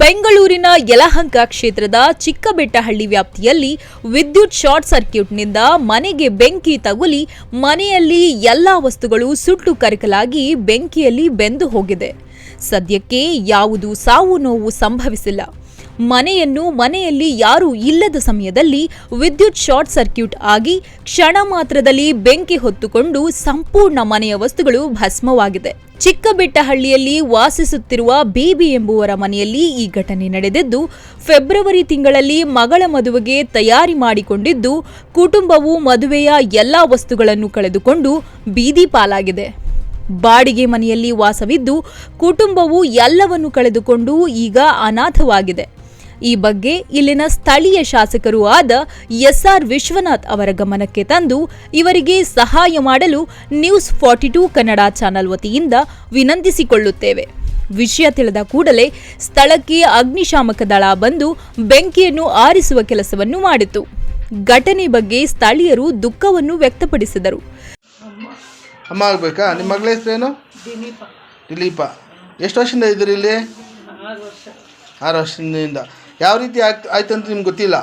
ಬೆಂಗಳೂರಿನ ಯಲಹಂಕ ಕ್ಷೇತ್ರದ ಚಿಕ್ಕಬೆಟ್ಟಹಳ್ಳಿ ವ್ಯಾಪ್ತಿಯಲ್ಲಿ ವಿದ್ಯುತ್ ಶಾರ್ಟ್ ಸರ್ಕ್ಯೂಟ್ನಿಂದ ಮನೆಗೆ ಬೆಂಕಿ ತಗುಲಿ ಮನೆಯಲ್ಲಿ ಎಲ್ಲಾ ವಸ್ತುಗಳು ಸುಟ್ಟು ಕರಕಲಾಗಿ ಬೆಂಕಿಯಲ್ಲಿ ಬೆಂದು ಹೋಗಿದೆ. ಸದ್ಯಕ್ಕೆ ಯಾವುದೂ ಸಾವು ನೋವು ಸಂಭವಿಸಿಲ್ಲ. ಮನೆಯಲ್ಲಿ ಯಾರೂ ಇಲ್ಲದ ಸಮಯದಲ್ಲಿ ವಿದ್ಯುತ್ ಶಾರ್ಟ್ ಸರ್ಕ್ಯೂಟ್ ಆಗಿ ಕ್ಷಣ ಮಾತ್ರದಲ್ಲಿ ಬೆಂಕಿ ಹೊತ್ತುಕೊಂಡು ಸಂಪೂರ್ಣ ಮನೆಯ ವಸ್ತುಗಳು ಭಸ್ಮವಾಗಿದೆ. ಚಿಕ್ಕಬೆಟ್ಟಹಳ್ಳಿಯಲ್ಲಿ ವಾಸಿಸುತ್ತಿರುವ ಬೇಬಿ ಎಂಬುವರ ಮನೆಯಲ್ಲಿ ಈ ಘಟನೆ ನಡೆದಿದ್ದು, ಫೆಬ್ರವರಿ ತಿಂಗಳಲ್ಲಿ ಮಗಳ ಮದುವೆಗೆ ತಯಾರಿ ಮಾಡಿಕೊಂಡಿದ್ದು, ಕುಟುಂಬವು ಮದುವೆಯ ಎಲ್ಲಾ ವಸ್ತುಗಳನ್ನು ಕಳೆದುಕೊಂಡು ಬೀದಿ ಪಾಲಾಗಿದೆ. ಬಾಡಿಗೆ ಮನೆಯಲ್ಲಿ ವಾಸವಿದ್ದು ಕುಟುಂಬವು ಎಲ್ಲವನ್ನು ಕಳೆದುಕೊಂಡು ಈಗ ಅನಾಥವಾಗಿದೆ. ಈ ಬಗ್ಗೆ ಇಲ್ಲಿನ ಸ್ಥಳೀಯ ಶಾಸಕರೂ ಆದ ಎಸ್ಆರ್ ವಿಶ್ವನಾಥ್ ಅವರ ಗಮನಕ್ಕೆ ತಂದು ಇವರಿಗೆ ಸಹಾಯ ಮಾಡಲು ನ್ಯೂಸ್ 42 ಕನ್ನಡ ಚಾನೆಲ್ ವತಿಯಿಂದ ವಿನಂತಿಸಿಕೊಳ್ಳುತ್ತೇವೆ. ವಿಷಯ ತಿಳಿದ ಕೂಡಲೇ ಸ್ಥಳಕ್ಕೆ ಅಗ್ನಿಶಾಮಕ ದಳ ಬಂದು ಬೆಂಕಿಯನ್ನು ಆರಿಸುವ ಕೆಲಸವನ್ನು ಮಾಡಿತು. ಘಟನೆ ಬಗ್ಗೆ ಸ್ಥಳೀಯರು ದುಃಖವನ್ನು ವ್ಯಕ್ತಪಡಿಸಿದರು. ಅಮ್ಮ ಆಗಬೇಕಾ? ನಿಮ್ಮ ಮಗಳ ಹೆಸರೇನು? ದಿಲೀಪ. ಎಷ್ಟು ವರ್ಷದಿಂದ ಇದ್ದೀರಿ ಇಲ್ಲಿ? 6 ವರ್ಷದಿಂದ. ಯಾವ ರೀತಿ ಆಯ್ತು ಅಂತ ನಿಮ್ಗೆ ಗೊತ್ತಿಲ್ಲ.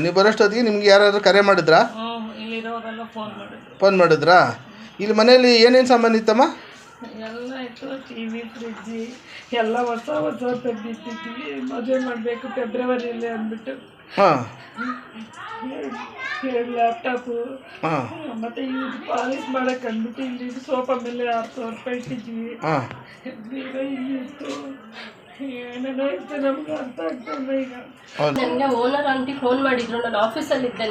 ನೀವು ಬರೋಷ್ಟೊತ್ತಿಗೆ ನಿಮ್ಗೆ ಯಾರಾದ್ರೂ ಕರೆ ಮಾಡಿದ್ರಾ? ಫೋನ್ ಮಾಡಿದ್ರಾ? ಇಲ್ಲಿ ಮನೆಯಲ್ಲಿ ಏನೇನು ಸಾಮಾನು ಇತ್ತಮ್ಮ? ಎಲ್ಲ ಇತ್ತು. ಟಿವಿ, ಫ್ರಿಡ್ಜ್ ಎಲ್ಲ ಹೊಸ ತೆಗೆದಿಟ್ಟಿದ್ವಿ. ಮದುವೆ ಮಾಡಬೇಕು ಫೆಬ್ರವರಿಯಲ್ಲಿ ಅಂದ್ಬಿಟ್ಟು. ಹಾಂ. ಲ್ಯಾಪ್ಟಾಪು ಮತ್ತೆ ಇದು ಪಾಲಿಶ್ ಮಾಡಕ್ಕೆ ಅಂದ್ಬಿಟ್ಟು ಇಲ್ಲಿ ಸೋಫಾ ಮೇಲೆ 6,000 ರೂಪಾಯಿ ಇಟ್ಟಿದ್ವಿ. ಇಲ್ಲಿ ಇತ್ತು. ಏನೇನೋ ಇತ್ತು, ನಮ್ಗೆ ಅರ್ಥ ಆಗ್ತಲ್ಲ ಈಗ. ನನಗೆ ಓನರ್ ಆಂಟಿ ಫೋನ್ ಮಾಡಿದ್ರು. ನಾನು ಆಫೀಸಲ್ಲಿದ್ದೆ.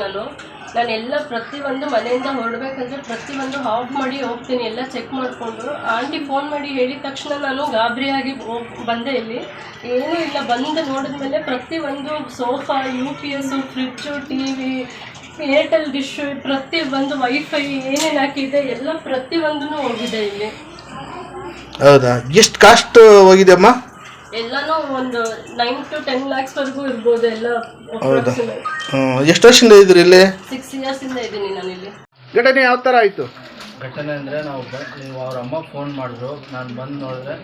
ನಾನೆಲ್ಲ ಪ್ರತಿಯೊಂದು ಮನೆಯಿಂದ ಹೊರಡಬೇಕಂದ್ರೆ ಪ್ರತಿಯೊಂದು ಆಫ್ ಮಾಡಿ ಹೋಗ್ತೀನಿ, ಎಲ್ಲ ಚೆಕ್ ಮಾಡಿಕೊಂಡು. ಆಂಟಿ ಫೋನ್ ಮಾಡಿ ಹೇಳಿದ ತಕ್ಷಣ ನಾನು ಗಾಬರಿಯಾಗಿ ಬಂದೆ. ಇಲ್ಲಿ ಏನೂ ಇಲ್ಲ. ಬಂದು ನೋಡಿದ್ಮೇಲೆ ಪ್ರತಿಯೊಂದು sofa, UPS, fridge, TV, Airtel dish, ಪ್ರತಿಯೊಂದು ವೈಫೈ ಏನೇನು ಹಾಕಿದೆ ಎಲ್ಲ ಪ್ರತಿಯೊಂದೂ ಹೋಗಿದೆ ಇಲ್ಲಿ. ಹೌದಾ? ಎಷ್ಟು ಕಾಸ್ಟ್ ಹೋಗಿದೆ ಅಮ್ಮ? ಎಲ್ಲನೂ ಒಂದು 9 to 10 lakhsವರೆಗೂ ಇರ್ಬೋದು ಎಲ್ಲ. ಎಷ್ಟು ವರ್ಷದಿಂದ ಇದ್ರಿ ಇಲ್ಲಿ? 6 years ಇಂದ ಇದ್ದೀನಿ ನಾನು ಇಲ್ಲಿ. ಘಟನೆ ಯಾವ ಥರ ಆಯಿತು? ಘಟನೆ ಅಂದರೆ ಅವ್ರ ಅಮ್ಮ ಫೋನ್ ಮಾಡಿದ್ರು. ನಾನು ಬಂದು ನೋಡಿದ್ರೆ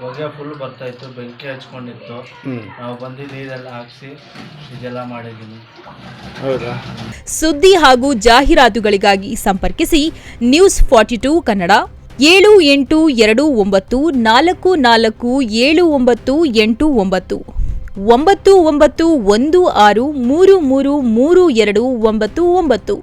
ಹೊಗೆ ಫುಲ್ ಬರ್ತಾಯಿತ್ತು, ಬೆಂಕಿ ಹಚ್ಕೊಂಡಿತ್ತು. ನಾವು ಬಂದು ನೀರೆಲ್ಲ ಹಾಕಿಸಿ ಇದೆಲ್ಲ ಮಾಡಿದ್ದೀನಿ. ಹೌದಾ? ಸುದ್ದಿ ಹಾಗೂ ಜಾಹೀರಾತುಗಳಿಗಾಗಿ ಸಂಪರ್ಕಿಸಿ ನ್ಯೂಸ್ 42 ಕನ್ನಡ 7824447989 9916333299.